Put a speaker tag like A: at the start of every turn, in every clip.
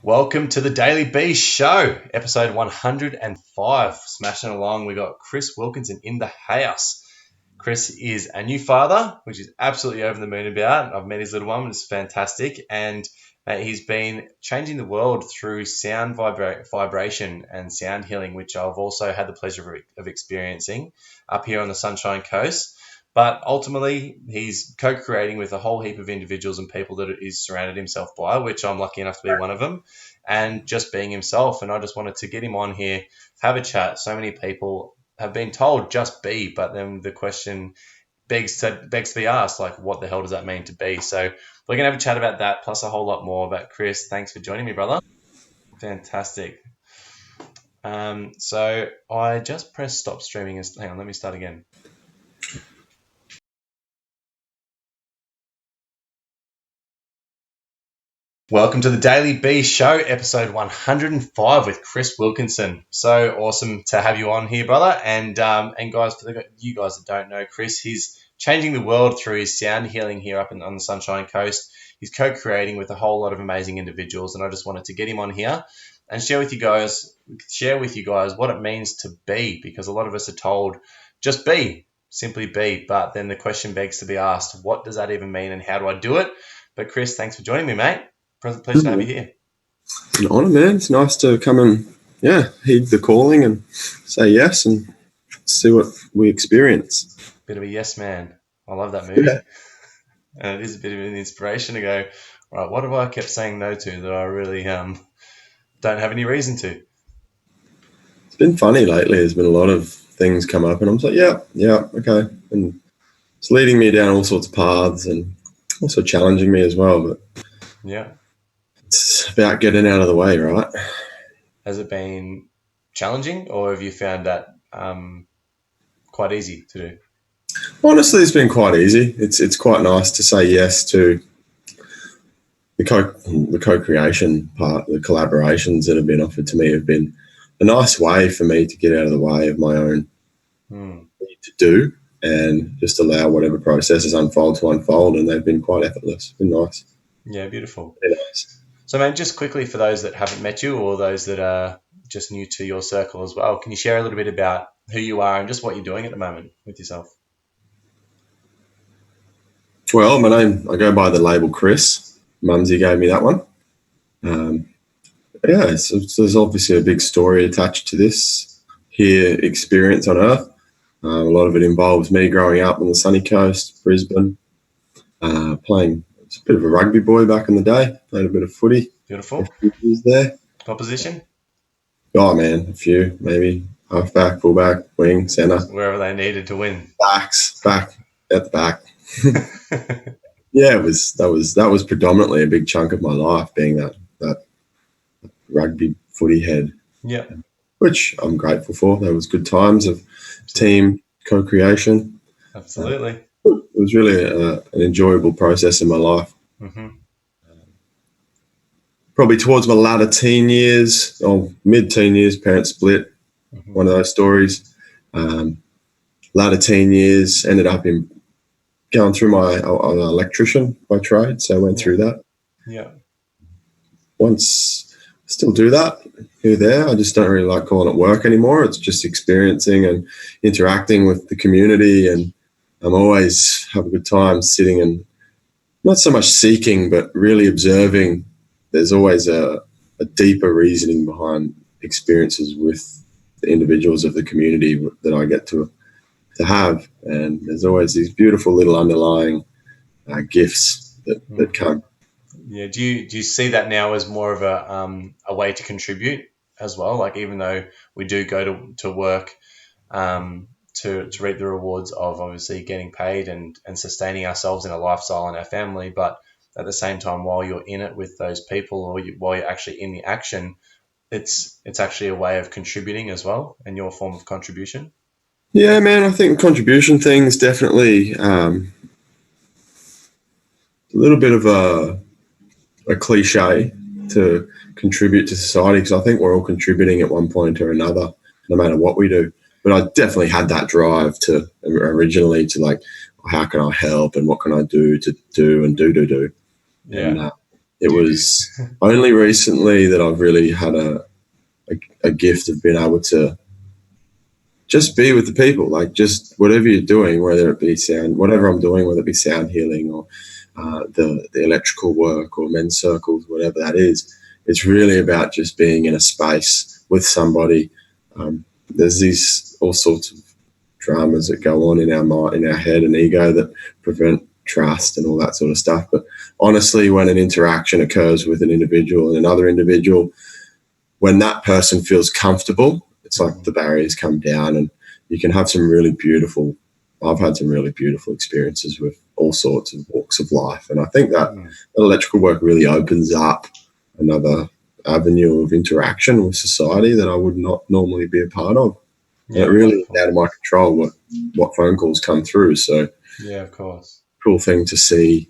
A: Welcome to the Daily Beast Show, episode 105. Smashing along, we got Chris Wilkinson in the house. Chris is a new father, which is absolutely over the moon about. I've met his little one, it's fantastic. And he's been changing the world through sound vibration and sound healing, which I've also had the pleasure of experiencing up here on the Sunshine Coast. But ultimately, he's co-creating with a whole heap of individuals and people that he's surrounded himself by, which I'm lucky enough to be one of them, and just being himself. And I just wanted to get him on here, have a chat. So many people have been told just be, but then the question begs to be asked, like, what the hell does that mean to be? So we're going to have a chat about that, plus a whole lot more. But Chris, thanks for joining me, brother. Fantastic. So I just pressed stop streaming. Hang on, let me start again. Welcome to the Daily Beast Show, episode 105 with Chris Wilkinson. So awesome to have you on here, brother. And guys, for you guys that don't know Chris, he's changing the world through his sound healing here up on the Sunshine Coast. He's co-creating with a whole lot of amazing individuals, and I just wanted to get him on here and share with you guys what it means to be, because a lot of us are told just be, simply be, but then the question begs to be asked, what does that even mean and how do I do it? But Chris, thanks for joining me, mate. Pleasure to have you here.
B: It's an honour, man. It's nice to come and, heed the calling and say yes and see what we experience.
A: Bit of a yes man. I love that movie. Yeah. And it is a bit of an inspiration to go, right, what have I kept saying no to that I really don't have any reason to?
B: It's been funny lately. There's been a lot of things come up and I'm like, yeah, okay. And it's leading me down all sorts of paths and also challenging me as well. But
A: yeah.
B: It's about getting out of the way, right?
A: Has it been challenging, or have you found that quite easy to do?
B: Honestly, it's been quite easy. It's quite nice to say yes to the co-creation part. The collaborations that have been offered to me have been a nice way for me to get out of the way of my own need to do and just allow whatever processes unfold to unfold, and they've been quite effortless. Been nice.
A: Yeah, beautiful.
B: Very nice.
A: So, man, just quickly for those that haven't met you or those that are just new to your circle as well, can you share a little bit about who you are and just what you're doing at the moment with yourself?
B: Well, I go by the label Chris. Mumsy gave me that one. There's obviously a big story attached to this here experience on Earth. A lot of it involves me growing up on the sunny coast, Brisbane, playing. It's a bit of a rugby boy back in the day. Played a bit of footy.
A: Beautiful.
B: There.
A: What position?
B: Oh, man, a few, maybe. Halfback, fullback, wing, centre.
A: Wherever they needed to win.
B: Back, at the back. Yeah, that was predominantly a big chunk of my life, being that rugby footy head.
A: Yeah.
B: Which I'm grateful for. There was good times of team co-creation.
A: Absolutely.
B: It was really an enjoyable process in my life.
A: Mm-hmm.
B: Probably towards my latter teen years or mid-teen years, parents split. Mm-hmm. One of those stories. Latter teen years, ended up in going through I'm an electrician by trade, so I went through that.
A: Yeah.
B: Once I still do that here there. I just don't really like calling it work anymore. It's just experiencing and interacting with the community, and I'm always have a good time sitting and not so much seeking, but really observing. There's always a deeper reasoning behind experiences with the individuals of the community that I get to have, and there's always these beautiful little underlying gifts that come.
A: Yeah, do you see that now as more of a way to contribute as well? Like, even though we do go to work to reap the rewards of obviously getting paid and sustaining ourselves in a lifestyle and our family, but at the same time, while you're in it with those people, or while you're actually in the action, it's actually a way of contributing as well, and your form of contribution.
B: Yeah, man, I think the contribution thing is definitely a little bit of a cliche to contribute to society, because I think we're all contributing at one point or another, no matter what we do. But I definitely had that drive to originally like, how can I help and what can I do to do and do.
A: Yeah.
B: It was only recently that I've really had a gift of being able to just be with the people, like just whatever you're doing, whether it be sound, whatever I'm doing, whether it be sound healing or the electrical work or men's circles, whatever that is. It's really about just being in a space with somebody. There's these all sorts of dramas that go on in our mind, in our head and ego that prevent trust and all that sort of stuff. But honestly, when an interaction occurs with an individual and another individual, when that person feels comfortable, it's like the barriers come down and you can have some really beautiful, I've had some really beautiful experiences with all sorts of walks of life. And I think that electrical work really opens up another avenue of interaction with society that I would not normally be a part of. Yeah, it really is out of my control what phone calls come through. So
A: yeah, of course,
B: cool thing to see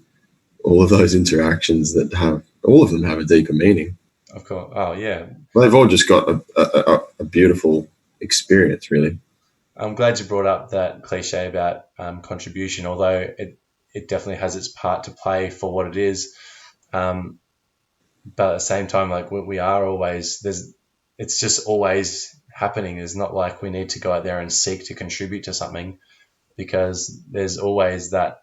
B: all of those interactions that have, all of them have a deeper meaning.
A: Of course. Oh, yeah.
B: They've all just got a beautiful experience, really.
A: I'm glad you brought up that cliche about contribution, although it definitely has its part to play for what it is. But at the same time, like we are always, it's just always happening. It's not like we need to go out there and seek to contribute to something, because there's always that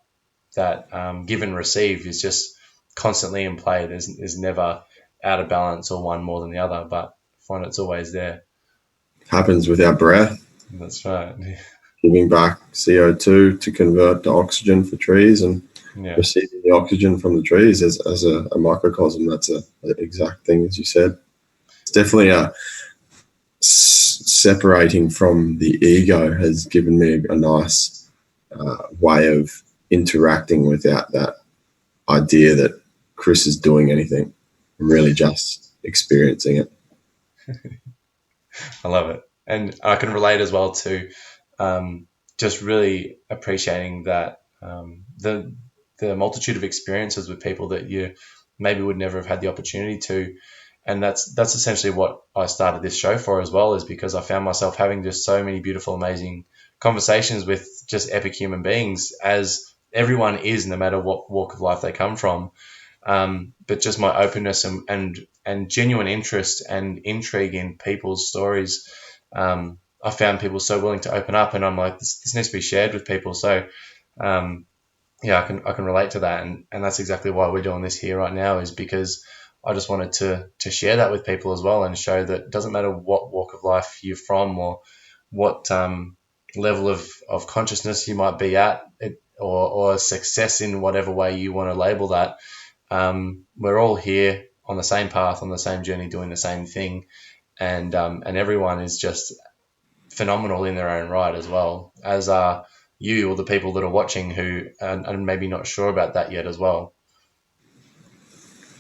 A: give and receive is just constantly in play. There's never out of balance or one more than the other, but I find it's always there.
B: Happens with our breath.
A: That's right.
B: Giving back CO2 to convert to oxygen for trees and receiving the oxygen from the trees as a microcosm. That's an exact thing, as you said. It's definitely separating from the ego has given me a nice way of interacting without that idea that Chris is doing anything. I'm really just experiencing it.
A: I love it. And I can relate as well to just really appreciating that the multitude of experiences with people that you maybe would never have had the opportunity to. And that's essentially what I started this show for as well, is because I found myself having just so many beautiful, amazing conversations with just epic human beings, as everyone is, no matter what walk of life they come from. But just my openness and genuine interest and intrigue in people's stories. I found people so willing to open up, and I'm like, this needs to be shared with people. So, yeah, I can relate to that, and that's exactly why we're doing this here right now, is because I just wanted to share that with people as well, and show that it doesn't matter what walk of life you're from or what level of consciousness you might be at, or success in whatever way you want to label that. We're all here on the same path, on the same journey, doing the same thing, and everyone is just phenomenal in their own right, as well as you or the people that are watching who are maybe not sure about that yet as well.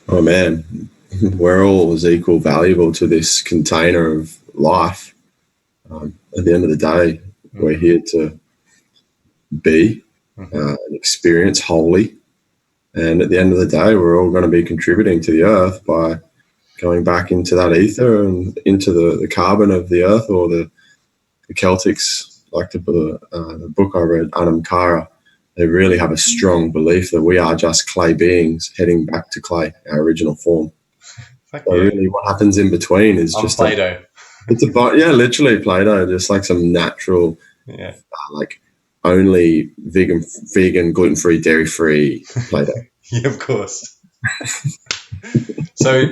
B: Oh man, we're all as equal valuable to this container of life. At the end of the day, we're here to be and experience wholly. And at the end of the day, we're all going to be contributing to the earth by going back into that ether and into the carbon of the earth, or the Celtics, like the book I read, Anam Cara, they really have a strong belief that we are just clay beings heading back to clay, our original form. So really what happens in between is just
A: Play-Doh.
B: Literally Play-Doh, just like some natural, like only vegan, gluten-free, dairy-free Play-Doh.
A: Yeah, of course. So,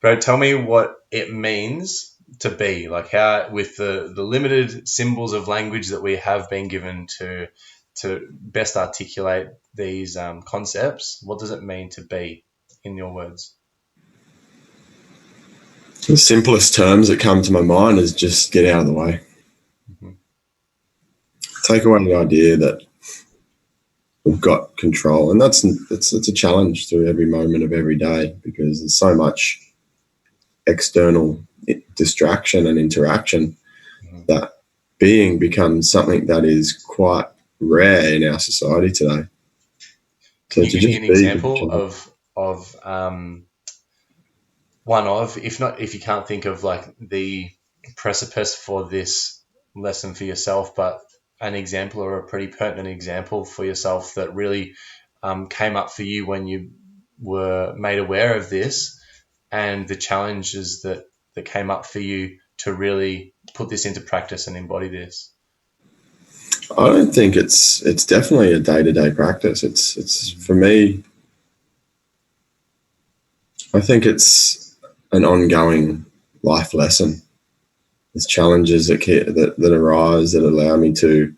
A: Brad, tell me what it means to be, like, how, with the limited symbols of language that we have been given to best articulate these concepts, what does it mean to be, in your words?
B: The simplest terms that come to my mind is just get out of the way. Take away the idea that we've got control, and that's a challenge through every moment of every day, because there's so much external distraction and interaction that being becomes something that is quite rare in our society today.
A: Can you give me an example of one of, if you can't think of like the precipice for this lesson for yourself, but an example, or a pretty pertinent example for yourself, that really came up for you when you were made aware of this and the challenges that came up for you to really put this into practice and embody this?
B: I don't think it's definitely a day-to-day practice. It's for me, I think it's an ongoing life lesson. There's challenges that arise that allow me to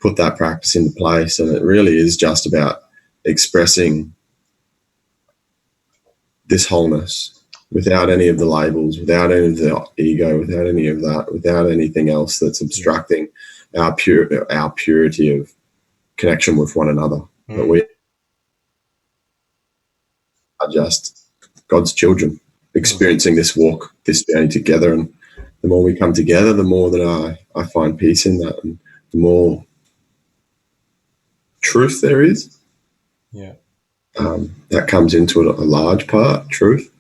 B: put that practice into place, and it really is just about expressing this wholeness without any of the labels, without any of the ego, without any of that, without anything else that's obstructing our purity of connection with one another. That we are just God's children experiencing this walk, this journey together. And the more we come together, the more that I find peace in that, and the more truth there is.
A: Yeah.
B: That comes into it a large part, truth.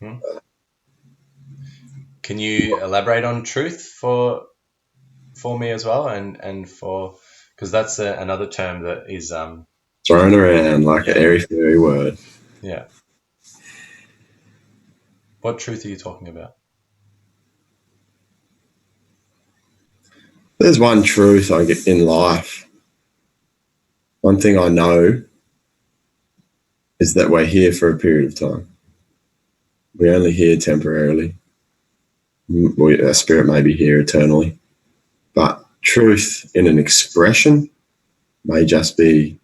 A: Mm-hmm. Can you elaborate on truth for me as well, and for, because that's another term that is
B: thrown around like an airy fairy word.
A: Yeah. What truth are you talking about?
B: There's one truth I get in life. One thing I know is that we're here for a period of time. We're only here temporarily. Our spirit may be here eternally. But truth in an expression may just be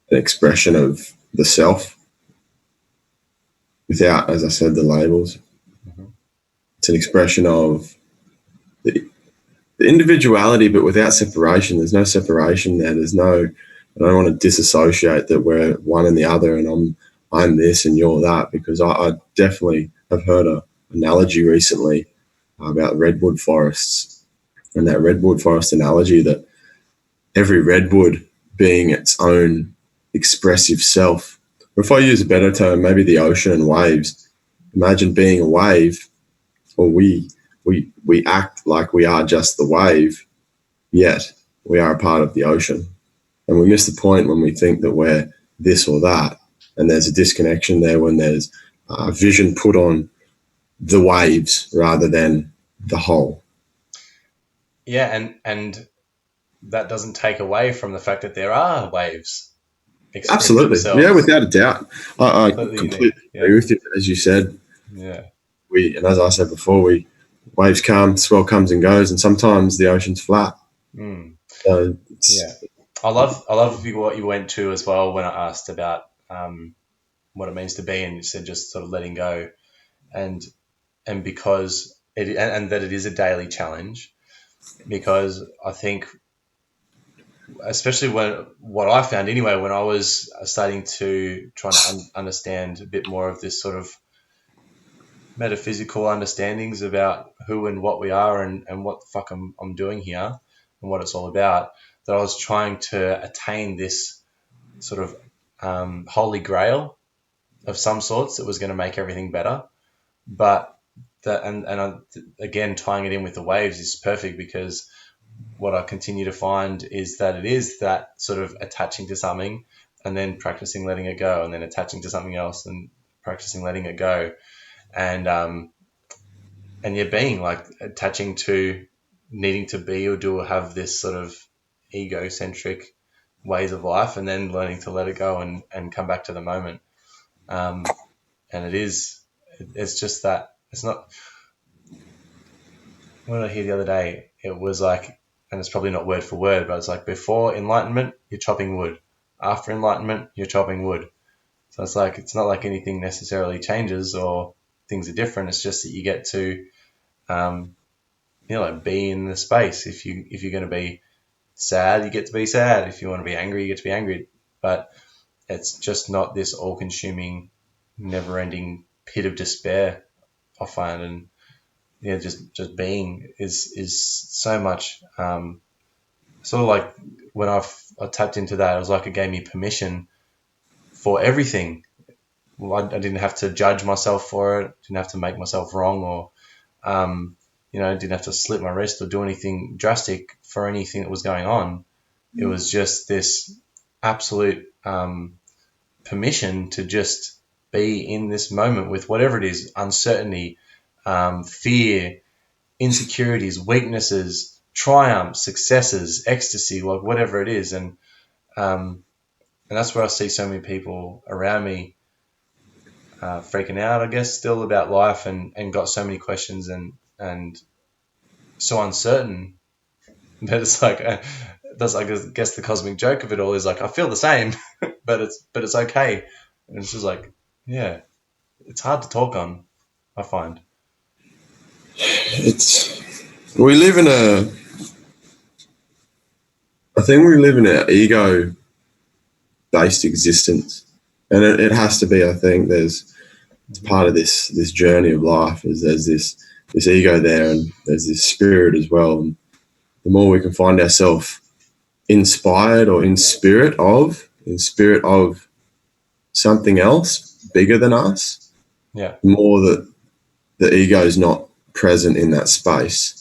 B: an expression of the self without, as I said, the labels. Mm-hmm. It's an expression of the individuality, but without separation. There's no separation there. I don't want to disassociate that we're one and the other, and I'm this and you're that, because I definitely have heard an analogy recently about redwood forests, and that redwood forest analogy, that every redwood being its own expressive self. Or if I use a better term, maybe the ocean and waves. Imagine being a wave, or we act like we are just the wave, yet we are a part of the ocean. And we miss the point when we think that we're this or that. And there's a disconnection there when there's a vision put on the waves rather than the whole.
A: Yeah, and that doesn't take away from the fact that there are waves.
B: Absolutely.
A: Themselves.
B: Yeah, without a doubt. I completely agree with you. As you said, and as I said before, waves come, swell comes and goes, and sometimes the ocean's flat. So
A: I love what you went to as well when I asked about what it means to be, and you said just sort of letting go, and because and that it is a daily challenge, because I think, especially what I found anyway, when I was starting to try to understand a bit more of this sort of metaphysical understandings about who and what we are, and what the fuck I'm doing here and what it's all about, that I was trying to attain this sort of holy grail of some sorts that was going to make everything better. But again, tying it in with the waves is perfect, because what I continue to find is that it is that sort of attaching to something and then practicing letting it go, and then attaching to something else and practicing letting it go. And you're being like attaching to needing to be or do or have this sort of egocentric ways of life, and then learning to let it go and come back to the moment. And it's just that it's not. What did I hear the other day? It was like, and it's probably not word for word, but it's like, before enlightenment, you're chopping wood. After enlightenment, you're chopping wood. So it's like, it's not like anything necessarily changes or things are different. It's just that you get to, be in the space. If you're going to be sad, you get to be sad. If you want to be angry, you get to be angry. But it's just not this all-consuming, never-ending pit of despair, I find. And just being is so much. Sort of like when I tapped into that, it was like it gave me permission for everything. Well, I didn't have to judge myself for it. Didn't have to make myself wrong, or didn't have to slit my wrist or do anything drastic for anything that was going on. It was just this absolute permission to just be in this moment with whatever it is, uncertainty, fear, insecurities, weaknesses, triumphs, successes, ecstasy, like whatever it is. And that's where I see so many people around me freaking out, I guess, still about life and got so many questions and so uncertain. But it's like, that's like, I guess the cosmic joke of it all is like, I feel the same, but it's okay. And it's just like, yeah, it's hard to talk on, I find.
B: We live in I think we live in an ego-based existence. And it has to be, I think, it's part of this journey of life is there's this ego there and there's this spirit as well. And the more we can find ourselves inspired or in spirit of something else bigger than us,
A: Yeah.
B: the more that the ego is not present in that space.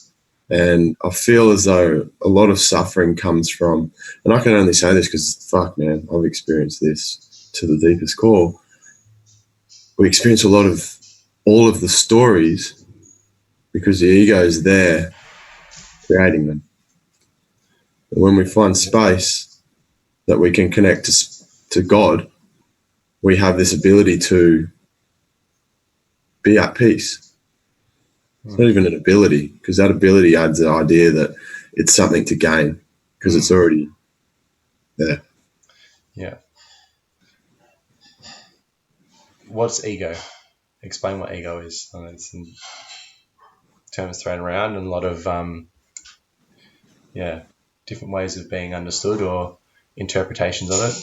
B: And I feel as though a lot of suffering comes from, and I can only say this because, fuck, man, I've experienced this to the deepest core. We experience all of the stories because the ego is there creating them. And when we find space that we can connect to God, we have this ability to be at peace. It's not even an ability, because that ability adds the idea that it's something to gain because it's already there.
A: Yeah. What's ego? Explain what ego is. I know it's some terms thrown around and a lot of different ways of being understood or interpretations of it.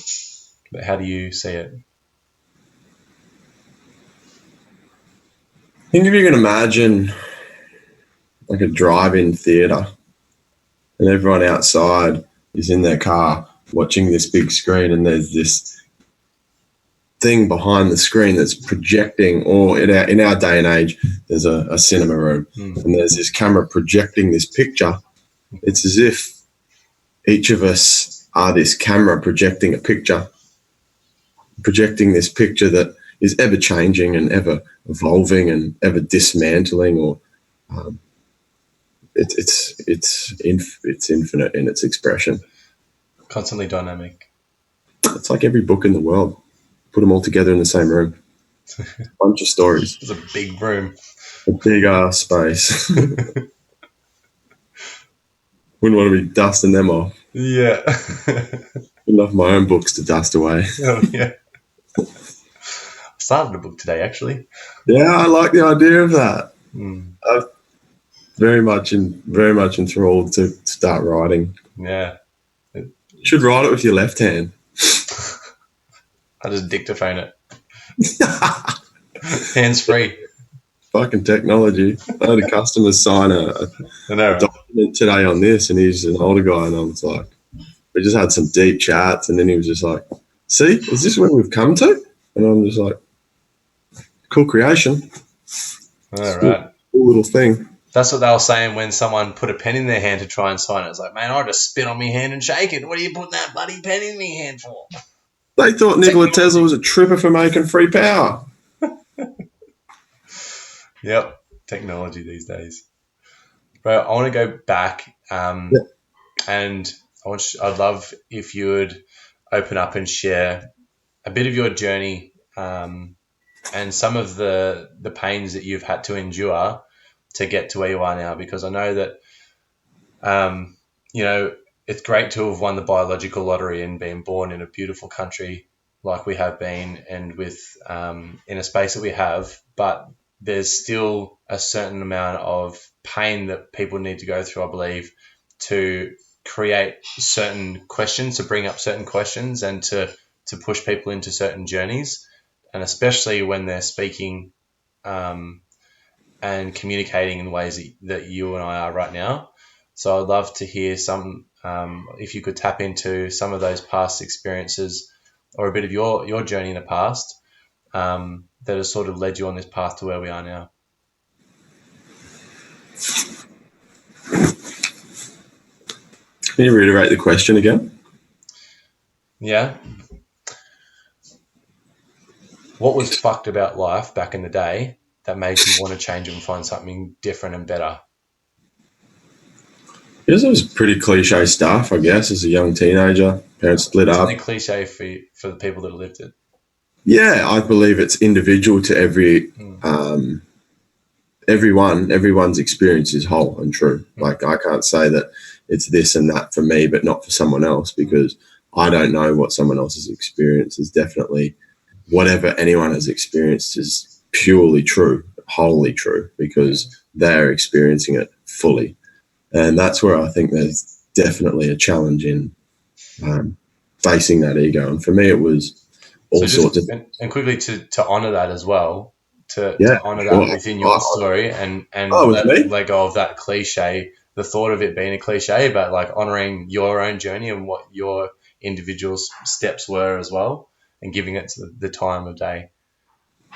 A: But how do you see it?
B: I think if you can imagine like a drive-in theatre and everyone outside is in their car watching this big screen and there's this thing behind the screen that's projecting, or in our day and age, there's a cinema room and there's this camera projecting this picture. It's as if each of us are this camera projecting a picture, projecting this picture that is ever changing and ever evolving and ever dismantling, or it's infinite in its expression.
A: Constantly dynamic.
B: It's like every book in the world. Put them all together in the same room. Bunch of stories.
A: It's a big room.
B: A big ass space. Wouldn't want to be dusting them off.
A: Yeah.
B: Enough of my own books to dust away.
A: Oh, yeah. I started a book today, actually.
B: Yeah, I like the idea of that.
A: Mm.
B: I'm very much enthralled to start writing.
A: Yeah.
B: You should write it with your left hand.
A: I just dictaphone it. Hands free.
B: Fucking technology. I had a customer sign a document today on this, and he's an older guy, and I was like, we just had some deep chats, and then he was just like, see, is this where we've come to? And I'm just like, cool creation.
A: All right.
B: Cool little thing.
A: That's what they were saying when someone put a pen in their hand to try and sign it. It's like, man, I just spit on my hand and shake it. What are you putting that bloody pen in my hand for?
B: They thought Nikola Tesla was a tripper for making free power.
A: Yep. Technology these days. Bro, I want to go back and I'd love if you would open up and share a bit of your journey and some of the pains that you've had to endure to get to where you are now, because I know that, it's great to have won the biological lottery and been born in a beautiful country like we have been and with in a space that we have, but there's still a certain amount of pain that people need to go through, I believe, to create certain questions, to bring up certain questions and to push people into certain journeys, and especially when they're speaking and communicating in ways that you and I are right now. So I'd love to hear some, if you could tap into some of those past experiences or a bit of your journey in the past that has sort of led you on this path to where we are now.
B: Can you reiterate the question again?
A: Yeah. What was fucked about life back in the day that made you want to change it and find something different and better?
B: It was pretty cliche stuff, I guess, as a young teenager. Parents split
A: Something
B: up.
A: cliche for the people that lived it.
B: Yeah, I believe it's individual to um, everyone's experience is whole and true. Like, I can't say that it's this and that for me, but not for someone else, because I don't know what someone else's experience is. Definitely, whatever anyone has experienced is purely true, wholly true, because they're experiencing it fully. And that's where I think there's definitely a challenge in um, facing that ego. And for me, it was
A: So
B: all
A: just
B: sorts of,
A: and quickly to honor that as well,
B: yeah,
A: to honor that
B: sure.
A: within your story and
B: Oh, with me?
A: let go of that cliche, the thought of it being a cliche, but like honoring your own journey and what your individual steps were as well, and giving it to the time of day.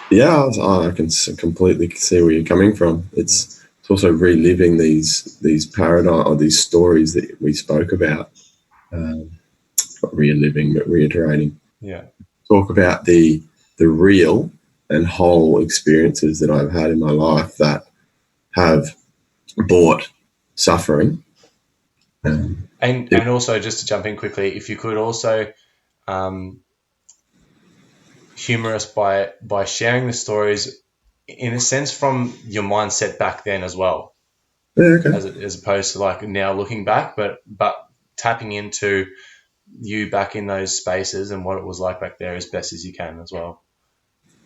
B: Yeah, I can completely see where you're coming from. It's also reliving these paradigm or these stories that we spoke about. Um, Not reliving, but reiterating.
A: Yeah.
B: Talk about the real and whole experiences that I've had in my life that have brought suffering.
A: And also just to jump in quickly, if you could also um, humor us by sharing the stories in a sense from your mindset back then as well,
B: Yeah, okay.
A: as opposed to like now looking back, but tapping into you back in those spaces and what it was like back there as best as you can as well.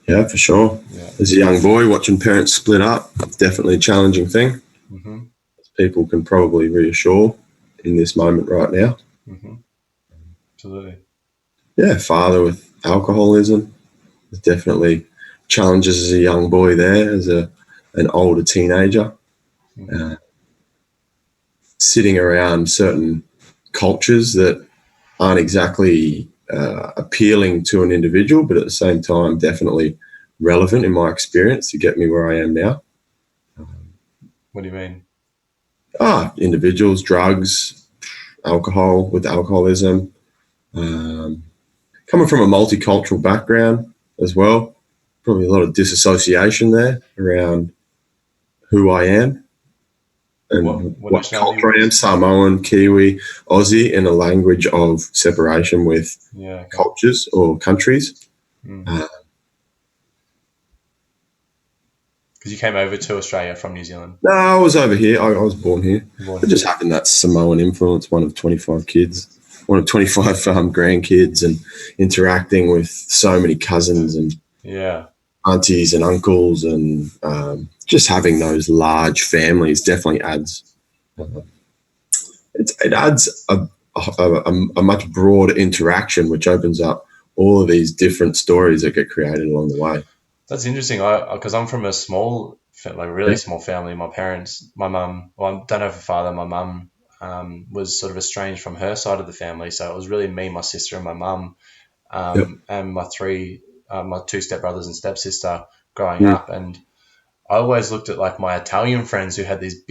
B: Yeah, for sure.
A: Yeah.
B: As a young boy, watching parents split up, it's definitely a challenging thing.
A: Mm-hmm.
B: People can probably reassure in this moment right now.
A: Mm-hmm. Absolutely.
B: Yeah, father with alcoholism. There's definitely challenges as a young boy there, as an older teenager.
A: Mm-hmm.
B: Uh, Sitting around certain cultures that aren't exactly appealing to an individual, but at the same time, definitely relevant in my experience to get me where I am now.
A: What do you mean?
B: Individuals, drugs, alcohol with alcoholism, um, coming from a multicultural background as well. Probably a lot of disassociation there around who I am and
A: What
B: what
A: nationality
B: culture I am.
A: was?
B: Samoan, Kiwi, Aussie, in a language of separation with
A: Yeah. Okay.
B: cultures or countries.
A: Mm.
B: Uh,
A: Because you came over to Australia from New Zealand.
B: no, I was over here. I was born here.
A: You're born
B: But
A: here.
B: just having that Samoan influence, one of 25 kids, one of 25 grandkids, and interacting with so many cousins and
A: Yeah.
B: aunties and uncles, and just having those large families definitely adds. It adds a much broader interaction, which opens up all of these different stories that get created along the way.
A: That's interesting. I because I'm from a small, like really
B: Yeah.
A: small family. My parents, my mum, well, I don't have a father. My mum was sort of estranged from her side of the family, so it was really me, my sister, and my mum,
B: Yep.
A: and my two stepbrothers and stepsister growing
B: Mm.
A: up. And I always looked at like my Italian friends who had these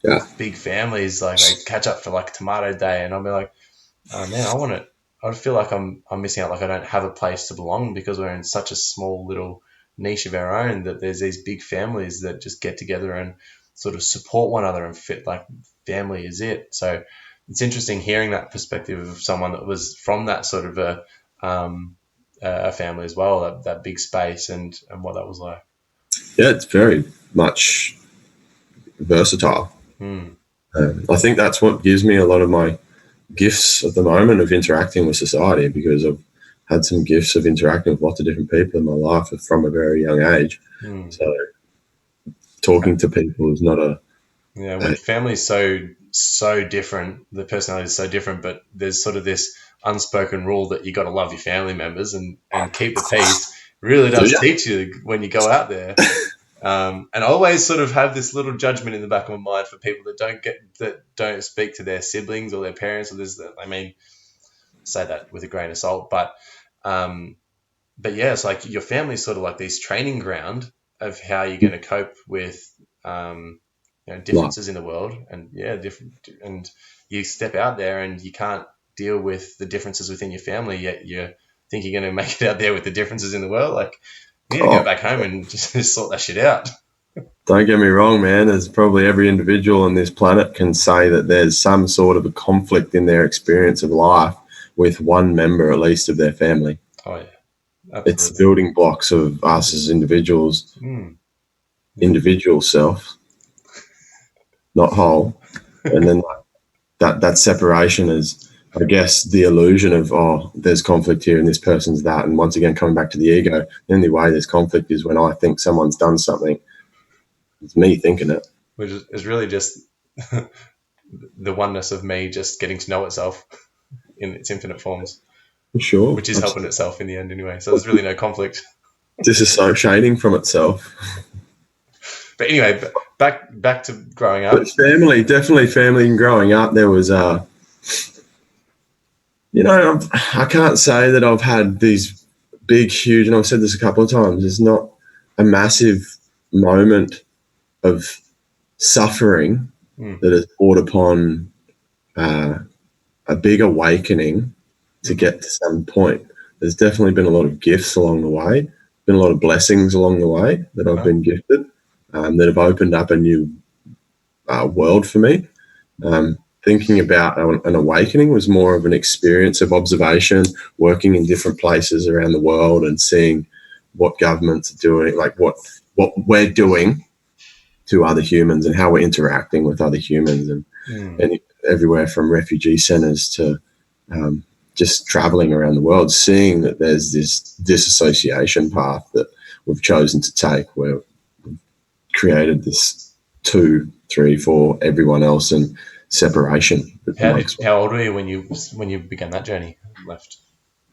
B: Yeah.
A: big families. Like they catch up for like tomato day, and I'll be like, oh man, I want to. I feel like I'm missing out. Like I don't have a place to belong because we're in such a small little niche of our own. That there's these big families that just get together and sort of support one another and fit. Like family is it. So it's interesting hearing that perspective of someone that was from that sort of a family as well. That big space and what that was like.
B: Yeah, it's very much versatile.
A: Hmm.
B: I think that's what gives me a lot of my gifts at the moment of interacting with society, because I've had some gifts of interacting with lots of different people in my life from a very young age.
A: Hmm.
B: So talking to people is not
A: Yeah,
B: a
A: when family's so different, the personality is so different, but there's sort of this unspoken rule that you got to love your family members and keep the peace. Really
B: do
A: does
B: you?
A: teach you when you go out there. And I always sort of have this little judgment in the back of my mind for people that don't speak to their siblings or their parents or this. I mean, say that with a grain of salt, um, but yeah, it's like your family's sort of like this training ground of how you're going to cope with
B: Like,
A: differences in the world, and yeah, different, and you step out there and you can't deal with the differences within your family, yet think you're going to make it out there with the differences in the world? Like, you need to
B: Oh,
A: go back home and just sort that shit out.
B: don't get me wrong, man. There's probably every individual on this planet can say that there's some sort of a conflict in their experience of life with one member, at least, of their family.
A: Oh, yeah.
B: It's the
A: Absolutely.
B: building blocks of us as individuals, individual self, not whole. And then that separation is, I guess, the illusion of, oh, there's conflict here and this person's that. And once again, coming back to the ego, the only way there's conflict is when I think someone's done something. It's me thinking it.
A: Which is really just the oneness of me just getting to know itself in its infinite forms.
B: Sure.
A: Which is helping itself in the end anyway. So there's really no conflict.
B: Disassociating from itself.
A: But anyway, back to growing up.
B: But family, definitely family and growing up, there was, I can't say that I've had these big, huge, and I've said this a couple of times, there's not a massive moment of suffering that has brought upon a big awakening to get to some point. There's definitely been a lot of gifts along the way, been a lot of blessings along the way that I've been gifted, that have opened up a new world for me. Thinking about an awakening was more of an experience of observation, working in different places around the world and seeing what governments are doing, like what we're doing to other humans and how we're interacting with other humans, and everywhere from refugee centers to just traveling around the world, seeing that there's this disassociation path that we've chosen to take, where we've created this 2, 3, 4, everyone else, and separation.
A: How old were you when you began that journey? Left.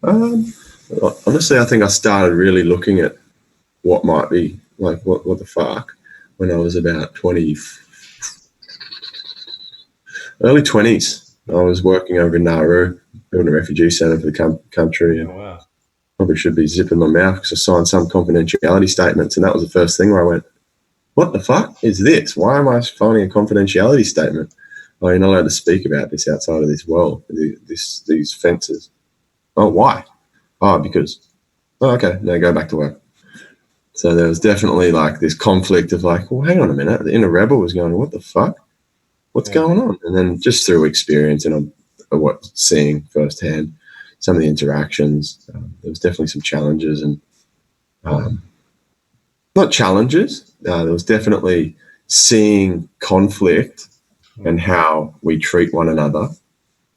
B: Honestly, I think I started really looking at what might be like what the fuck when I was about 20, early 20s. I was working over in Nauru, building a refugee centre for the country, and probably should be zipping my mouth because I signed some confidentiality statements, and that was the first thing where I went, what the fuck is this? Why am I signing a confidentiality statement? Oh, you're not allowed to speak about this outside of this world, these fences. Oh, why? Oh, because, okay, now go back to work. So there was definitely like this conflict of like, well, hang on a minute. The inner rebel was going, what the fuck? What's going on? And then just through experience and what seeing firsthand some of the interactions, there was definitely some challenges and not challenges. There was definitely seeing conflict and how we treat one another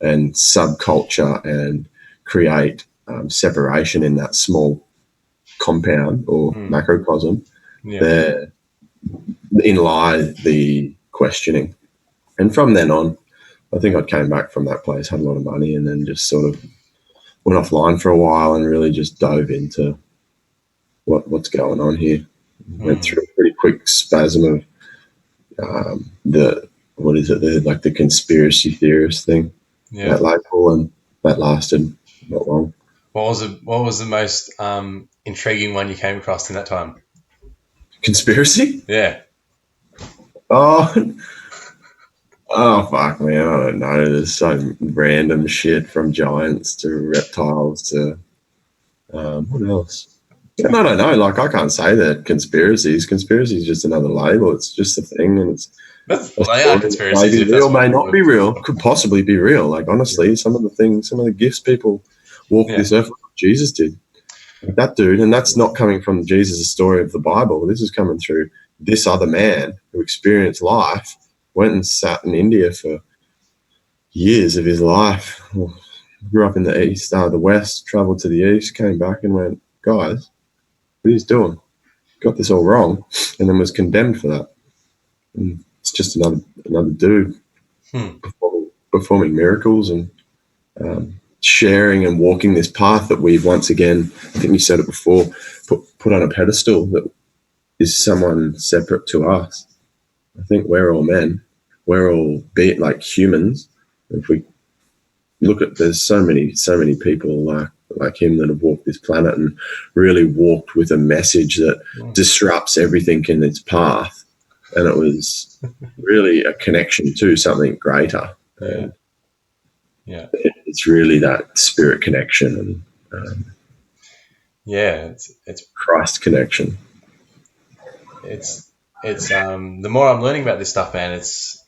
B: and subculture and create separation in that small compound or macrocosm. There in lie the questioning. And from then on, I think I came back from that place, had a lot of money, and then just sort of went offline for a while and really just dove into what's going on here. Went through a pretty quick spasm of the conspiracy theorist thing, that label, and that lasted not long.
A: What was the most intriguing one you came across in that time?
B: Conspiracy?
A: Yeah.
B: Oh, fuck, man, I don't know. There's some random shit from giants to reptiles to what else? I don't know. Like, I can't say that Conspiracy is just another label. It's just a thing, and it's
A: they are conspiracies.
B: May be real, may not be real. Could possibly be real. Like, honestly, some of the gifts people walk this earth like Jesus did. Like that dude, and that's not coming from Jesus' story of the Bible. This is coming through this other man who experienced life, went and sat in India for years of his life, grew up in the east, the west, traveled to the east, came back and went, guys, what are you doing? Got this all wrong, and then was condemned for that. And it's just another dude performing miracles and sharing and walking this path that we've once again, I think you said it before, put on a pedestal that is someone separate to us. I think we're all men. We're all like humans. If we look at, there's so many people like him that have walked this planet and really walked with a message that disrupts everything in its path. And it was really a connection to something greater. And it's really that spirit connection. And
A: Yeah, it's
B: Christ connection.
A: it's the more I'm learning about this stuff, man, it's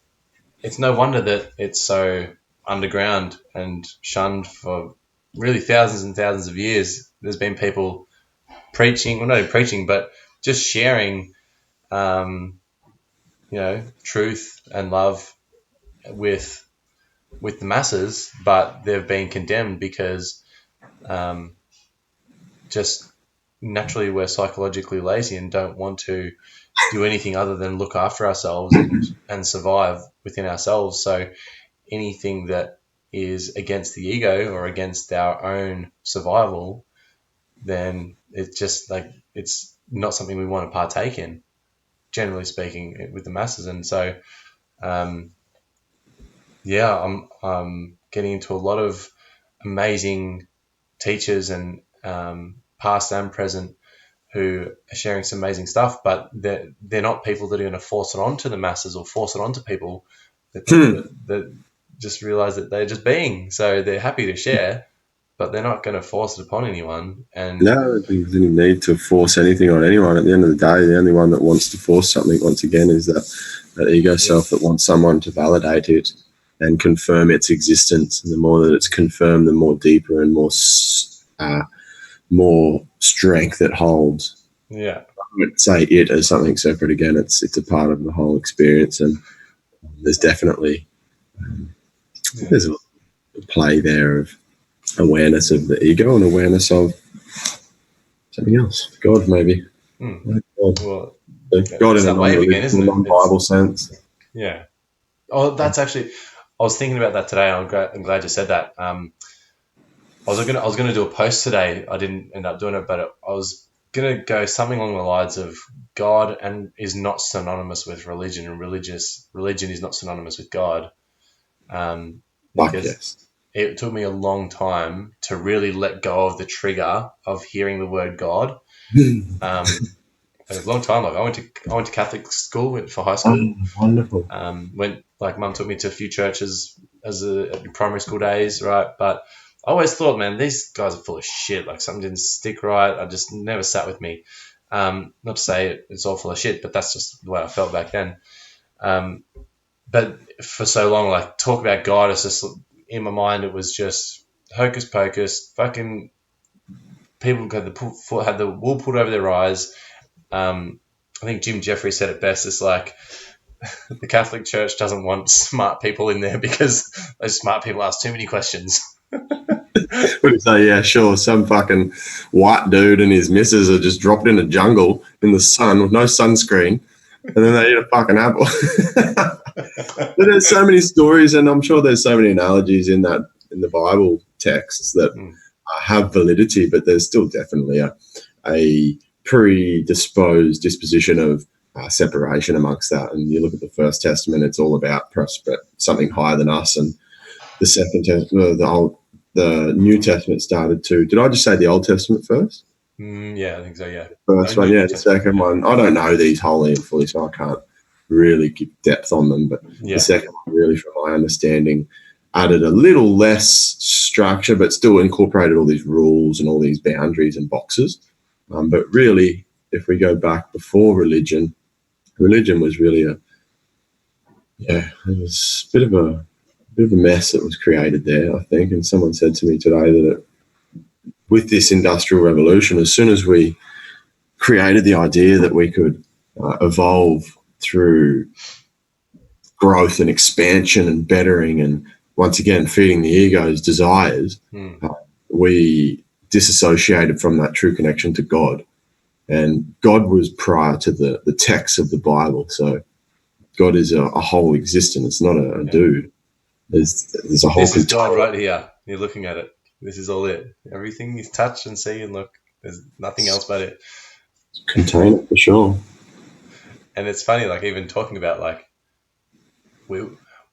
A: no wonder that it's so underground and shunned for really thousands and thousands of years. There's been people preaching, well, not even preaching, but just sharing, um, truth and love with the masses, but they've been condemned because um, just naturally we're psychologically lazy and don't want to do anything other than look after ourselves and survive within ourselves. So anything that is against the ego or against our own survival, then it's just like it's not something we want to partake in, generally speaking, with the masses. And so, um, yeah, I'm getting into a lot of amazing teachers and past and present who are sharing some amazing stuff, but they're not people that are going to force it onto the masses or force it onto people that just realize that they're just being. So they're happy to share, but they're not going to force it upon anyone. And
B: No, I don't think there's any need to force anything on anyone. At the end of the day, the only one that wants to force something, once again, is that ego self that wants someone to validate it and confirm its existence. And the more that it's confirmed, the more deeper and more strength it holds.
A: yeah,
B: I would say it as something separate again. It's a part of the whole experience, and there's definitely there's a play there of awareness of the ego and awareness of something else, God maybe. God.
A: well,
B: God in
A: it's
B: a
A: that wave again, isn't it?
B: non-Bible sense.
A: Yeah. Oh, that's actually. I was thinking about that today. I'm glad you said that. I was gonna do a post today. I didn't end up doing it, but I was gonna go something along the lines of God and is not synonymous with religion, and religion is not synonymous with God.
B: Like,
A: Because
B: yes.
A: it took me a long time to really let go of the trigger of hearing the word God. It was a long time. Like I went to Catholic school for high school.
B: Wonderful.
A: Went like mum took me to a few churches in primary school days, right? But I always thought, man, these guys are full of shit. Like something didn't stick right. I just never sat with me. Not to say it's all full of shit, but that's just the way I felt back then. Um, but for so long, like talk about God, it's just in my mind, it was just hocus pocus. Fucking people had the wool pulled over their eyes. I think Jim Jeffrey said it best. It's like the Catholic Church doesn't want smart people in there because those smart people ask too many questions.
B: Would you say, yeah, sure, some fucking white dude and his missus are just dropped in a jungle in the sun with no sunscreen, and then they eat a fucking apple. But there's so many stories, and I'm sure there's so many analogies in the Bible texts that have validity, but there's still definitely a predisposed disposition of separation amongst that. And you look at the First Testament; it's all about something higher than us, and the Second Testament, the New Testament started to. Did I just say the Old Testament first?
A: Yeah, I think so. Yeah.
B: First one, yeah. The second one, I don't know these wholly and fully, so I can't really give depth on them. But the second one, really, from my understanding, added a little less structure, but still incorporated all these rules and all these boundaries and boxes. But really, if we go back before religion was really it was a bit of a mess that was created there, I think. And someone said to me today that with this industrial revolution, as soon as we created the idea that we could evolve through growth and expansion and bettering and once again feeding the ego's desires, we disassociated from that true connection to God. And God was prior to the text of the Bible. So God is a whole existence. It's not a dude. There's a whole.
A: This is God right here. You're looking at it. This is all it. Everything you touch and see and look. There's nothing else but it.
B: Contain it for sure.
A: And it's funny, like even talking about like we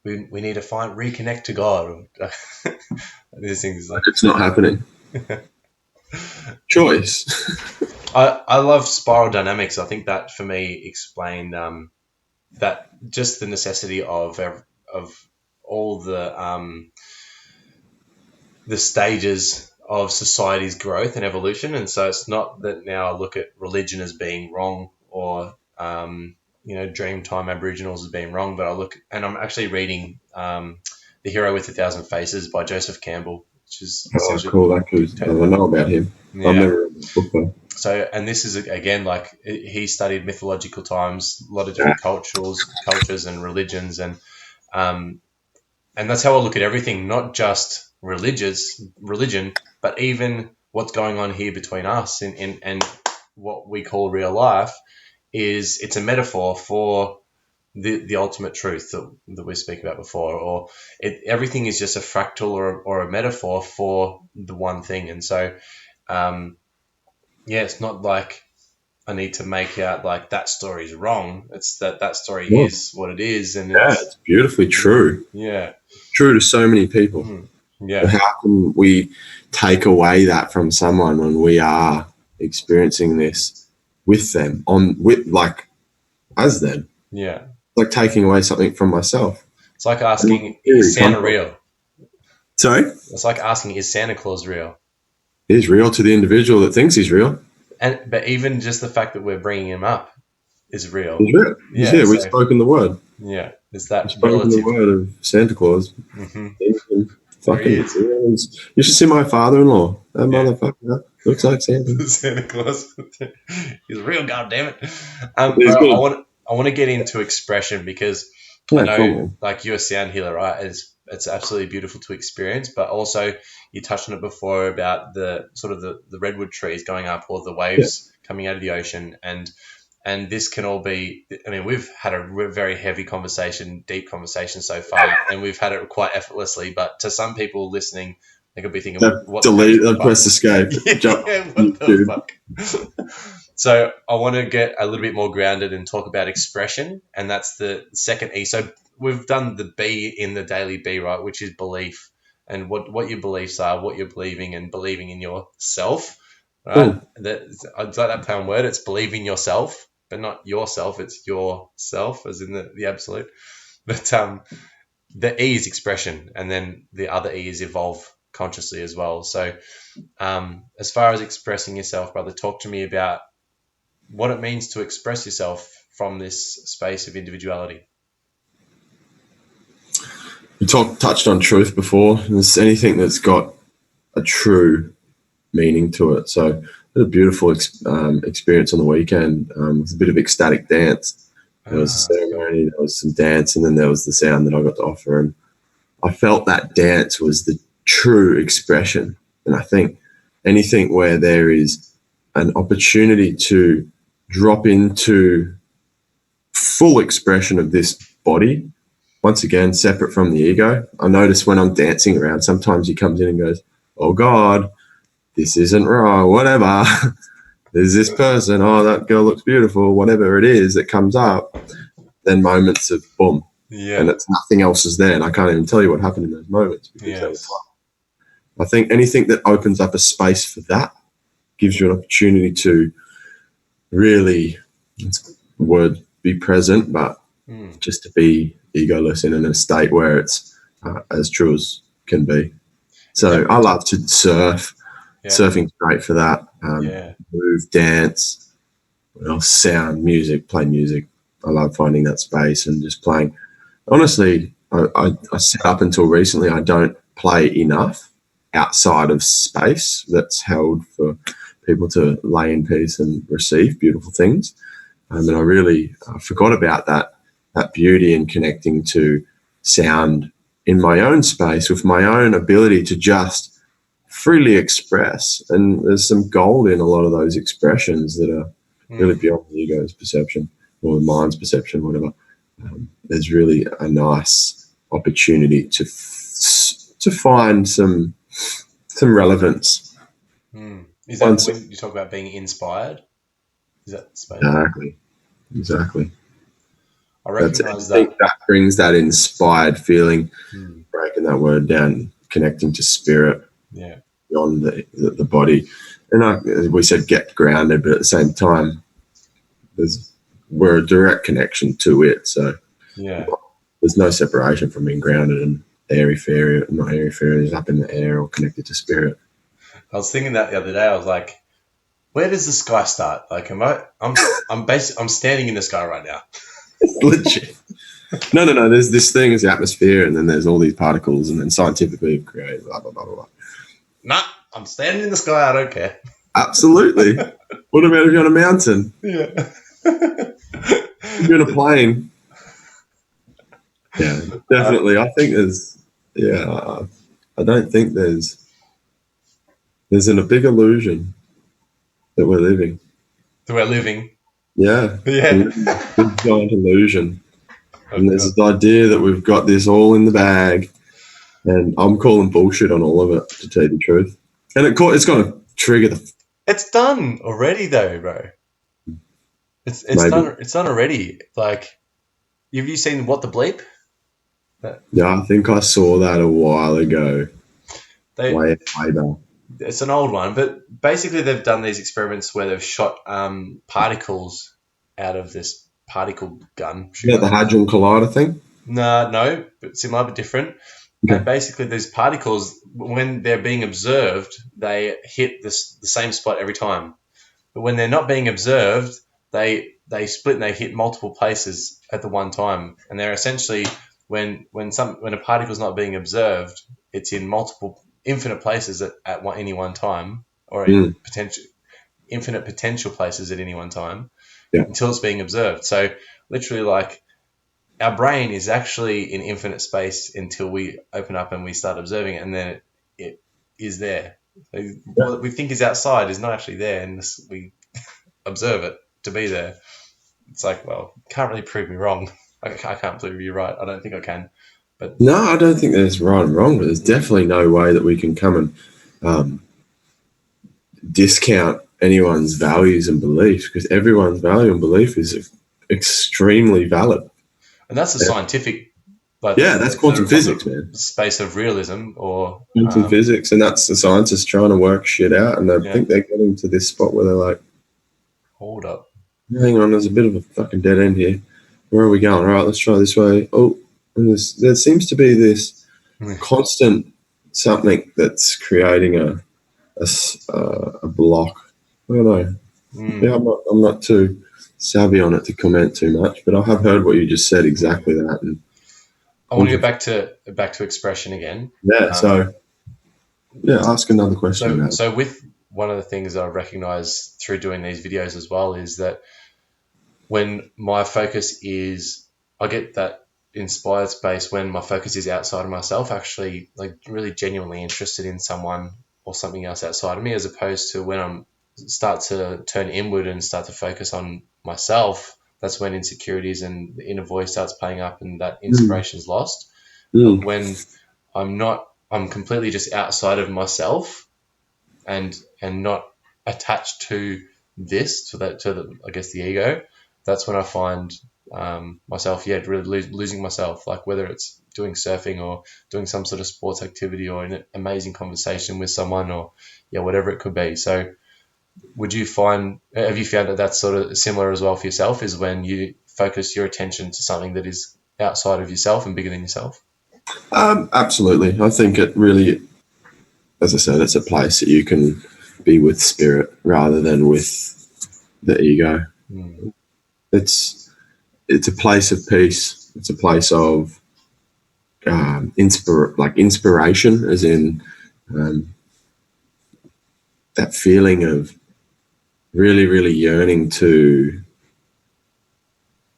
A: need to reconnect to God. These things like
B: it's not happening. Choice.
A: I love spiral dynamics. I think that for me explained that just the necessity of all the stages of society's growth and evolution. And so it's not that now I look at religion as being wrong or, Dreamtime Aboriginals as being wrong, but I look, and I'm actually reading The Hero with a Thousand Faces by Joseph Campbell, which is
B: Oh,
A: essentially,
B: cool. That cool. I don't know about him. I've
A: yeah.
B: never read the book though.
A: So, and this is again like he studied mythological times, a lot of different cultures and religions, um, and that's how I look at everything, not just religion, but even what's going on here between us and what we call real life it's a metaphor for the ultimate truth that we speak about before, or everything is just a fractal or a metaphor for the one thing. And so, it's not like I need to make out like that story is wrong. It's that story
B: Well,
A: is what it is, and
B: it's beautifully true.
A: yeah,
B: True to so many people.
A: yeah,
B: How can we take away that from someone when we are experiencing this with them as them?
A: yeah.
B: Like taking away something from myself.
A: It's like asking, is Santa real?
B: Sorry?
A: It's like asking, is Santa Claus real?
B: He's real to the individual that thinks he's real.
A: But even just the fact that we're bringing him up is real.
B: He's real. He's here. We've spoken the word.
A: Yeah, is that
B: We've spoken the word of Santa Claus. You should see my father-in-law. That motherfucker looks like Santa.
A: Santa Claus. He's real, goddammit. I want to get into expression because I know, like, you're a sound healer, right? It's absolutely beautiful to experience, but also you touched on it before about the sort of the redwood trees going up or the waves coming out of the ocean, and this can all be, I mean, we've had a very heavy conversation, deep conversation so far, and we've had it quite effortlessly, but to some people listening, they could be thinking, what
B: delete and press escape.
A: What the fuck? So I want to get a little bit more grounded and talk about expression, and that's the second E. So we've done the B in the daily B, right, which is belief, and what your beliefs are, what you're believing, and believing in yourself, right? I like that play on word. It's believing yourself, but not yourself. It's yourself, as in the absolute. But the E is expression, and then the other E is evolve consciously as well. So as far as expressing yourself, brother, talk to me about what it means to express yourself from this space of individuality.
B: You touched on truth before. There's anything that's got a true meaning to it. So I had a beautiful experience on the weekend. It was a bit of ecstatic dance. There was a ceremony, there was some dance, and then there was the sound that I got to offer. And I felt that dance was the true expression. And I think anything where there is an opportunity to drop into full expression of this body, once again, separate from the ego. I notice when I'm dancing around, sometimes he comes in and goes, oh God, this isn't right, whatever. There's this person, oh, that girl looks beautiful, whatever it is that comes up, then moments of boom. Yeah. And it's nothing else is there. And I can't even tell you what happened in those moments. Because I think anything that opens up a space for that gives you an opportunity to really, word be present, but just to be egoless in a state where it's as true as can be. So I love to surf. Surfing's great for that. Move, dance, sound, music, play music. I love finding that space and just playing. Honestly, I set up until recently, I don't play enough outside of space that's held for people to lay in peace and receive beautiful things. And I really forgot about that beauty and connecting to sound in my own space with my own ability to just freely express. And there's some gold in a lot of those expressions that are really beyond the ego's perception or the mind's perception, whatever. There's really a nice opportunity to find some relevance.
A: Is that when you talk about being inspired? Is that space?
B: Exactly.
A: I recognize
B: that. I think that brings that inspired feeling, breaking that word down, connecting to spirit beyond the body. And we said get grounded, but at the same time, we're a direct connection to it. So there's no separation from being grounded and airy-fairy, not airy-fairy, is up in the air or connected to spirit.
A: I was thinking that the other day. I was like, where does the sky start? Like, I'm standing in the sky right now.
B: It's legit. No. There's this thing as the atmosphere, and then there's all these particles, and then scientifically created blah blah blah blah.
A: Nah, I'm standing in the sky. I don't care.
B: Absolutely. What about if you're on a mountain?
A: Yeah.
B: If you're in a plane. Yeah, definitely. I think there's. Yeah, I don't think there's a big illusion that we're living.
A: That we're living.
B: Yeah.
A: Yeah.
B: Big giant illusion. And there's this idea that we've got this all in the bag, and I'm calling bullshit on all of it, to tell you the truth. And it's going to trigger the.
A: It's done already, though, bro. It's done. It's done already. Like, have you seen What the Bleep?
B: Yeah, I think I saw that a while ago. Way back.
A: It's an old one, but basically they've done these experiments where they've shot particles out of this particle gun.
B: Yeah, the Hadron Collider thing?
A: No, but similar but different. Okay. And basically these particles, when they're being observed, they hit the same spot every time. But when they're not being observed, they split and they hit multiple places at the one time. And they're essentially, when a particle is not being observed, it's in infinite places at any one time, or in infinite potential places at any one time, until it's being observed. So literally, like, our brain is actually in infinite space until we open up and we start observing it, and then it is there. So what we think is outside is not actually there, and we observe it to be there. It's like, well, can't really prove me wrong. I can't prove you're right. I don't think I can. But
B: no, I don't think there's right and wrong, but there's definitely no way that we can come and discount anyone's values and beliefs, because everyone's value and belief is extremely valid.
A: And that's a scientific...
B: that's quantum physics, man.
A: Space of realism, or...
B: Quantum physics, and that's the scientists trying to work shit out, and I think they're getting to this spot where they're like...
A: Hold up.
B: Hang on, there's a bit of a fucking dead end here. Where are we going? All right, let's try this way. Oh... And there seems to be this constant something that's creating a block. I don't know. Yeah, I'm not too savvy on it to comment too much, but I have heard what you just said, exactly that. And
A: I want to get back to expression again.
B: Yeah. Ask another question.
A: So with one of the things that I recognize through doing these videos as well is that when my focus is, I get that inspired space when my focus is outside of myself, actually, like, really genuinely interested in someone or something else outside of me, as opposed to when I'm start to turn inward and start to focus on myself. That's when insecurities and the inner voice starts playing up and that inspiration is lost. But when I'm completely just outside of myself and not attached to I guess the ego. That's when I find myself, really losing myself, like whether it's doing surfing or doing some sort of sports activity or an amazing conversation with someone, or whatever it could be. So have you found that that's sort of similar as well for yourself, is when you focus your attention to something that is outside of yourself and bigger than yourself?
B: Absolutely. I think it really, as I said, it's a place that you can be with spirit rather than with the ego. It's a place of peace. It's a place of inspiration, as in that feeling of really, really yearning to.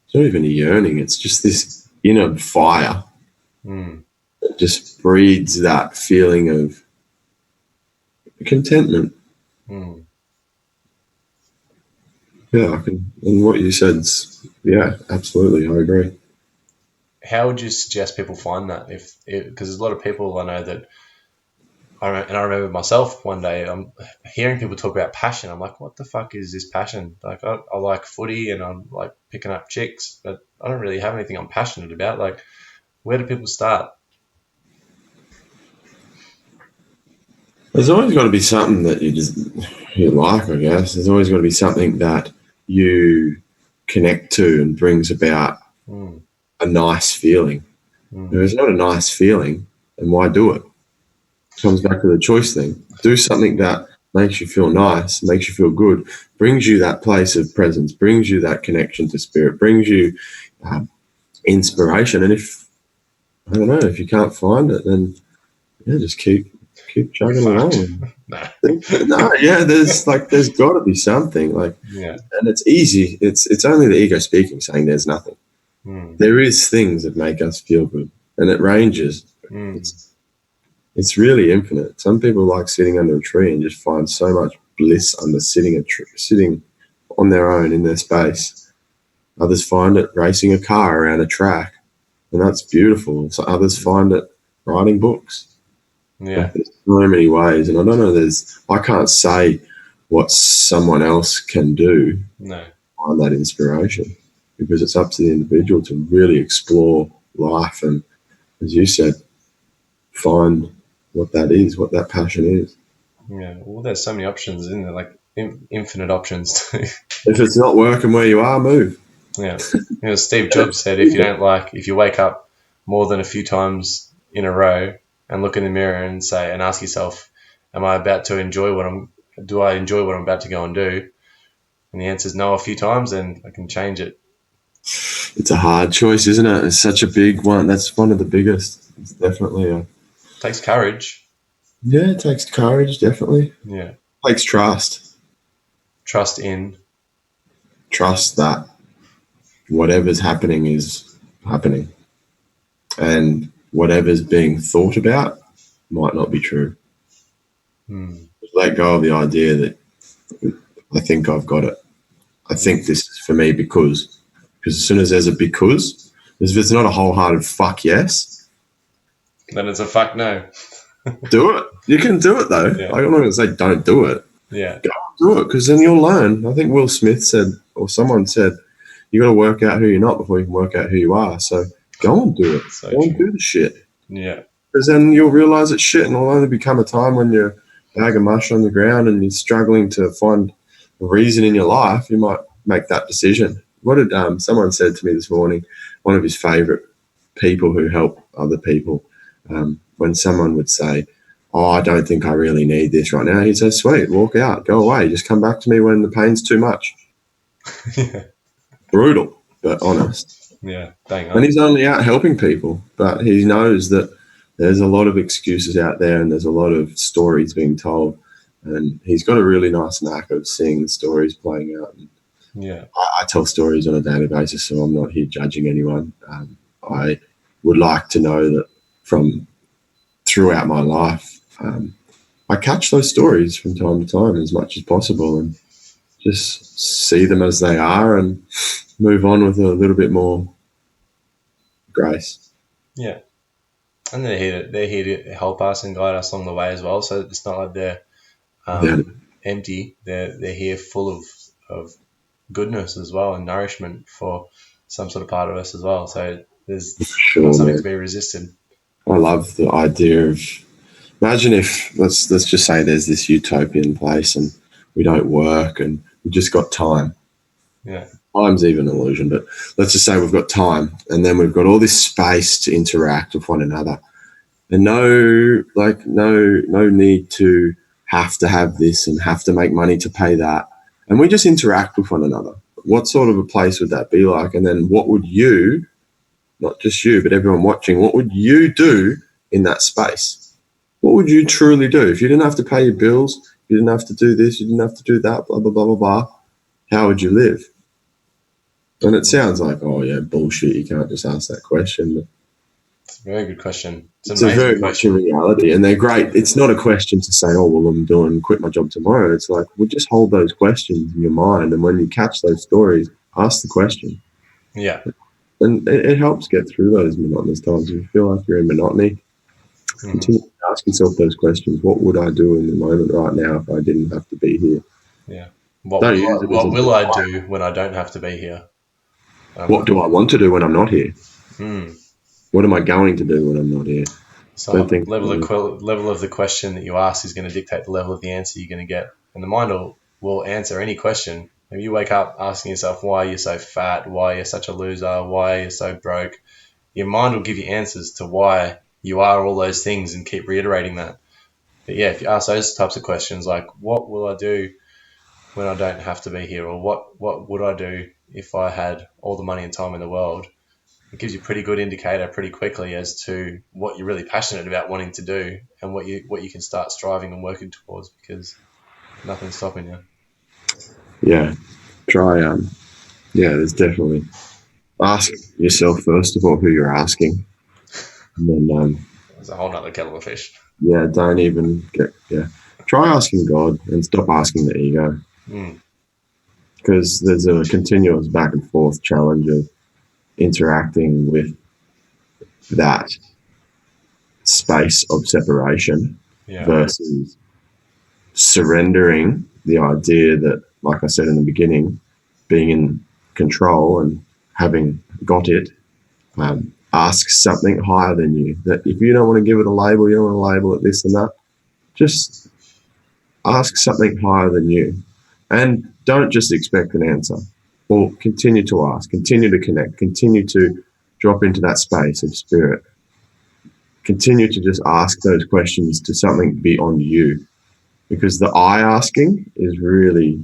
B: It's not even a yearning. It's just this inner fire that just breeds that feeling of contentment. Yeah, and what you said's, absolutely, I agree.
A: How would you suggest people find that? Because there's a lot of people I know that, I remember myself one day, I'm hearing people talk about passion. I'm like, what the fuck is this passion? Like, I like footy and I'm like picking up chicks, but I don't really have anything I'm passionate about. Like, where do people start?
B: There's always got to be something that you like, I guess. There's always got to be something that you connect to and brings about a nice feeling. If it's not a nice feeling, then why do it? Comes back to the choice thing. Do something that makes you feel nice, makes you feel good, brings you that place of presence, brings you that connection to spirit, brings you inspiration. And if I don't know, if you can't find it, then yeah, just keep chugging along.
A: No.
B: No, yeah, there's got to be something
A: Yeah.
B: and it's easy. It's only the ego speaking, saying there's nothing.
A: Mm.
B: There is things that make us feel good, and it ranges.
A: Mm.
B: It's really infinite. Some people like sitting under a tree and just find so much bliss under sitting on their own in their space. Others find it racing a car around a track, and that's beautiful. So others find it writing books.
A: Yeah.
B: There's so many ways, and I don't know. I can't say what someone else can do
A: No.
B: to find that inspiration, because it's up to the individual to really explore life and, as you said, find what that is, what that passion is.
A: Yeah. Well, there's so many options, isn't there? Like infinite options too.
B: If it's not working where you are, move.
A: Yeah. Steve Jobs said if you wake up more than a few times in a row and look in the mirror and ask yourself, do I enjoy what I'm about to go and do? And the answer is no a few times, then I can change it.
B: It's a hard choice, isn't it? It's such a big one. That's one of the biggest. It's definitely
A: It takes courage.
B: yeah, it takes courage, definitely.
A: Yeah.
B: It takes trust.
A: Trust in.
B: Trust that whatever's happening is happening. And whatever's being thought about might not be true. Let go of the idea that I think I've got it. I think this is for me because as soon as there's a because, if it's not a wholehearted fuck yes,
A: Then it's a fuck no.
B: do it. You can do it though.
A: Yeah.
B: I'm not going to say don't do it.
A: Yeah.
B: Go do it because then you'll learn. I think Will Smith said, or someone said, you got to work out who you're not before you can work out who you are. So go and do it.
A: So
B: go and
A: true.
B: do the shit.
A: Yeah.
B: Because then you'll realize it's shit, and it'll only become a time when you're a bag of mush on the ground and you're struggling to find a reason in your life. You might make that decision. What did someone said to me this morning? One of his favorite people who help other people. When someone would say, "Oh, I don't think I really need this right now," he'd say, "Sweet, walk out, go away. Just come back to me when the pain's too much."
A: Yeah.
B: Brutal, but honest.
A: Yeah. Dang
B: And
A: on.
B: he's only out helping people, but he knows that there's a lot of excuses out there and there's a lot of stories being told. And he's got a really nice knack of seeing the stories playing out. And
A: Yeah.
B: I tell stories on a daily basis, so I'm not here judging anyone. I would like to know that from throughout my life, I catch those stories from time to time as much as possible and just see them as they are and move on with a little bit more grace.
A: Yeah. And they're here to help us and guide us along the way as well. So it's not like they're empty. They're here full of goodness as well and nourishment for some sort of part of us as well. So there's
B: Sure,
A: something
B: man.
A: to be resisted.
B: I love the idea of imagine if let's just say there's this utopian place and we don't work and we just got time.
A: Yeah.
B: Time's even an illusion, but let's just say we've got time and then we've got all this space to interact with one another. And no need to have this and have to make money to pay that. And we just interact with one another. What sort of a place would that be like? And then what would you, not just you, but everyone watching, what would you do in that space? What would you truly do? If you didn't have to pay your bills, you didn't have to do this, you didn't have to do that, blah, blah, blah, blah, blah, how would you live? And it sounds like, oh, yeah, bullshit, you can't just ask that question. But
A: It's a very good question.
B: it's a very much a reality, and they're great. It's not a question to say, oh, well, I'm quit my job tomorrow. It's like, well, just hold those questions in your mind, and when you catch those stories, ask the question.
A: Yeah.
B: And it helps get through those monotonous times. If you feel like you're in monotony, continue to ask yourself those questions. What would I do in the moment right now if I didn't have to be here?
A: Yeah. What
B: Don't
A: will I do when I don't have to be here?
B: What do I want to do when I'm not here? What am I going to do when I'm not here?
A: So level of the question that you ask is going to dictate the level of the answer you're going to get. And the mind will answer any question. If you wake up asking yourself why you're so fat, why you're such a loser, why you're so broke, your mind will give you answers to why you are all those things and keep reiterating that. But yeah, if you ask those types of questions, like what will I do when I don't have to be here, or what would I do if I had all the money and time in the world, it gives you a pretty good indicator pretty quickly as to what you're really passionate about wanting to do and what you can start striving and working towards, because nothing's stopping you.
B: Yeah. Try. Yeah. There's definitely ask yourself first of all who you're asking, and then
A: It's a whole nother kettle of fish.
B: yeah, don't even get Try asking God and stop asking the ego,
A: Mm.
B: because there's a continuous back and forth challenge of interacting with that space of separation
A: Yeah.
B: versus surrendering the idea that, like I said in the beginning, being in control and having got it, ask something higher than you. That if you don't want to give it a label, you don't want to label it this and that, just ask something higher than you. And don't just expect an answer. Or continue to ask, continue to connect, continue to drop into that space of spirit. Continue to just ask those questions to something beyond you. Because the I asking is really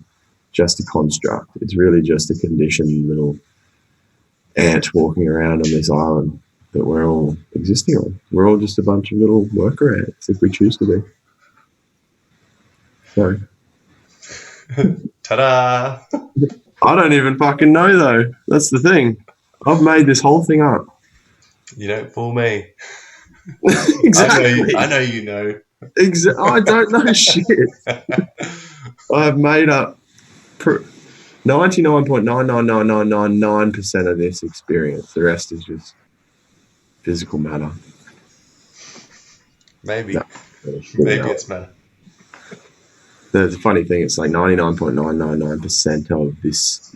B: just a construct. It's really just a conditioned little ant walking around on this island that we're all existing on. We're all just a bunch of little worker ants if we choose to be. So
A: Ta-da!
B: I don't even fucking know though. That's the thing. I've made this whole thing up.
A: You don't fool me.
B: Exactly.
A: I know you know.
B: I don't know shit. I've made up 99.99999% of this experience. The rest is just physical matter.
A: Maybe.
B: No,
A: Maybe it's matter.
B: The funny thing, it's like 99.999% of this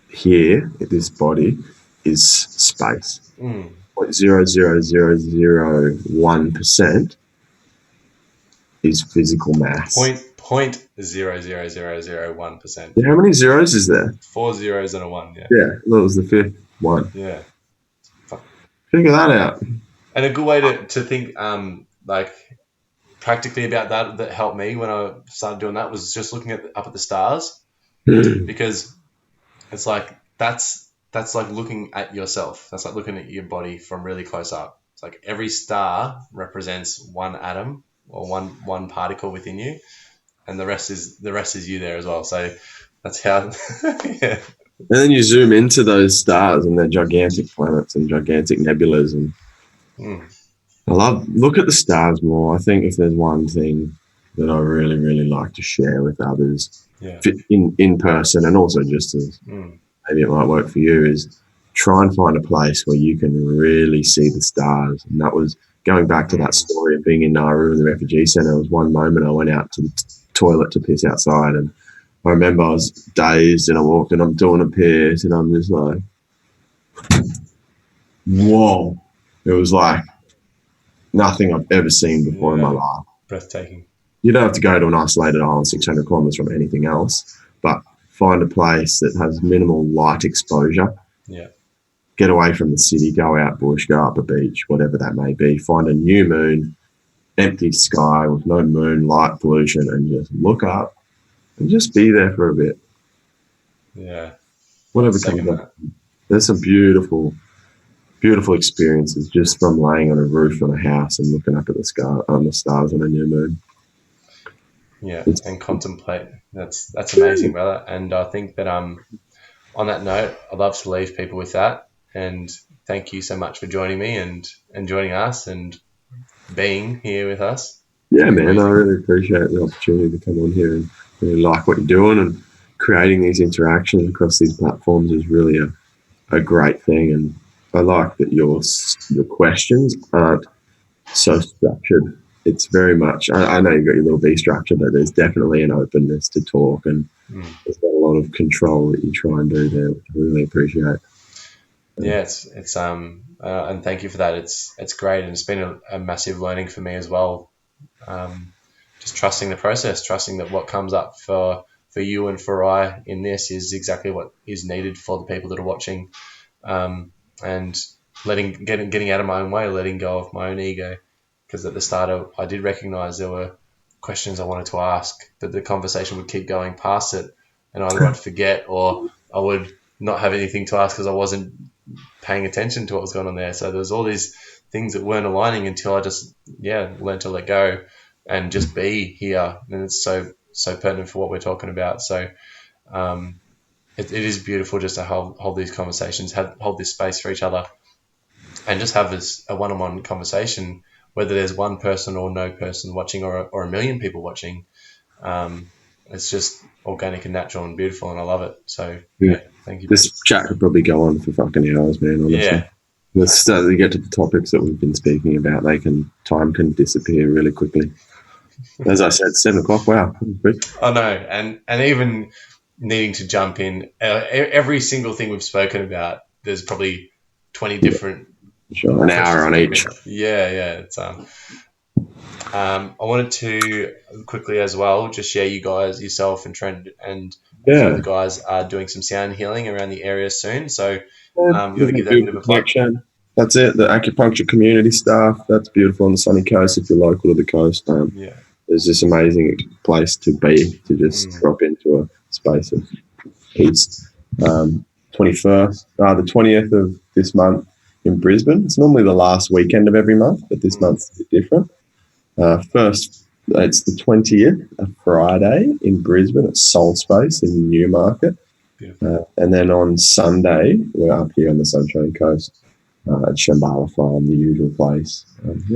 B: here, this body, is space. 0.00001% is physical mass.
A: Point 0.00001%.
B: Yeah, how many zeros is there?
A: 4 zeros and a 1, yeah.
B: Yeah, that was the fifth one.
A: Yeah.
B: Figure that out.
A: And a good way to think like practically about that helped me when I started doing that was just looking up at the stars. Because it's like that's like looking at yourself. That's like looking at your body from really close up. It's like every star represents one atom or one particle within you, and the rest is you there as well. So that's how. Yeah.
B: And then you zoom into those stars, and they're gigantic planets and gigantic nebulas. And look at the stars more. I think if there's one thing that I really, really like to share with others, in person, and also just as maybe it might work for you, is try and find a place where you can really see the stars. And that was going back to that story of being in Nauru in the refugee centre. There was one moment I went out to the toilet to piss outside, and I remember I was dazed, and I walked and I'm doing a piss, and I'm just like, whoa. It was like nothing I've ever seen before in my life.
A: Breathtaking.
B: You don't have to go to an isolated island 600 kilometres from anything else, but find a place that has minimal light exposure.
A: Yeah.
B: Get away from the city, go out bush, go up a beach, whatever that may be. Find a new moon, empty sky with no moon, light pollution, and just look up and just be there for a bit.
A: Yeah.
B: Whatever comes up. There's some beautiful, beautiful experiences just from laying on a roof on a house and looking up at the sky, the stars on a new moon.
A: Yeah, and contemplate. That's amazing, brother. And I think that on that note, I'd love to leave people with that. And thank you so much for joining me and joining us and being here with us.
B: Yeah, man, I really appreciate the opportunity to come on here and really like what you're doing, and creating these interactions across these platforms is really a great thing. And I like that your questions aren't so structured. It's very much, I know you've got your little B structure, but there's definitely an openness to talk, and there's not a lot of control that you try and do there, which I really appreciate.
A: Yeah, it's and thank you for that. It's great, and it's been a massive learning for me as well. Just trusting the process, trusting that what comes up for you and for I in this is exactly what is needed for the people that are watching, and getting out of my own way, letting go of my own ego. Because at the start, I did recognize there were questions I wanted to ask, but the conversation would keep going past it, and either I'd forget or I would not have anything to ask because I wasn't paying attention to what was going on there. So there was all these things that weren't aligning until I just learned to let go and just be here. And it's so pertinent for what we're talking about. So it is beautiful just to hold these conversations, hold this space for each other, and just have this a one-on-one conversation, whether there's one person or no person watching or a million people watching. It's just organic and natural and beautiful, and I love it. So thank you.
B: This chat could probably go on for fucking hours, man. Honestly.
A: Yeah.
B: Let's start to get to the topics that we've been speaking about. Time can disappear really quickly. As I said, 7 o'clock. Wow.
A: I know, and even needing to jump in every single thing we've spoken about. There's probably 20 different.
B: Sure, an hour on each.
A: Yeah. It's I wanted to quickly as well just share you guys, yourself and Trent and a few of the guys are doing some sound healing around the area soon. So you want to give that a bit of a plug?
B: That's it. The acupuncture community staff. That's beautiful on the sunny coast. If you're local to the coast, there's this amazing place to be, to just drop into a space of peace. 21st, the 20th of this month in Brisbane. It's normally the last weekend of every month, but this month's a bit different. First, it's the 20th, a Friday in Brisbane at Soul Space in Newmarket. And then on Sunday, we're up here on the Sunshine Coast at Shambhala Farm, the usual place.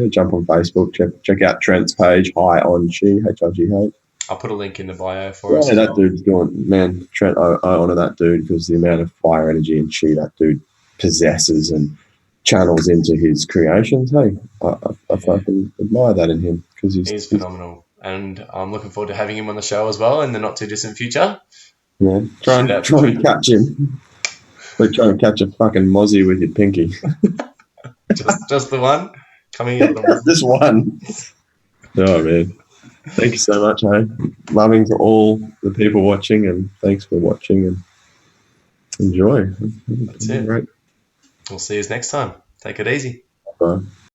B: Jump on Facebook, check out Trent's page, High on Chi, H-I-G-H.
A: I'll put a link in the bio for us.
B: Yeah, that dude's doing, man, Trent, I honour that dude because the amount of fire energy and chi that dude possesses and channels into his creations. Hey, I fucking admire that in him because he's
A: phenomenal. And I'm looking forward to having him on the show as well in the not too distant future.
B: Yeah, try and catch him. Like trying to catch a fucking mozzie with your pinky.
A: just the one? Coming in.
B: Just one. Oh, man. Thank you so much, hey. Loving to all the people watching, and thanks for watching and enjoy.
A: That's it. Great. We'll see you next time. Take it easy.
B: Bye.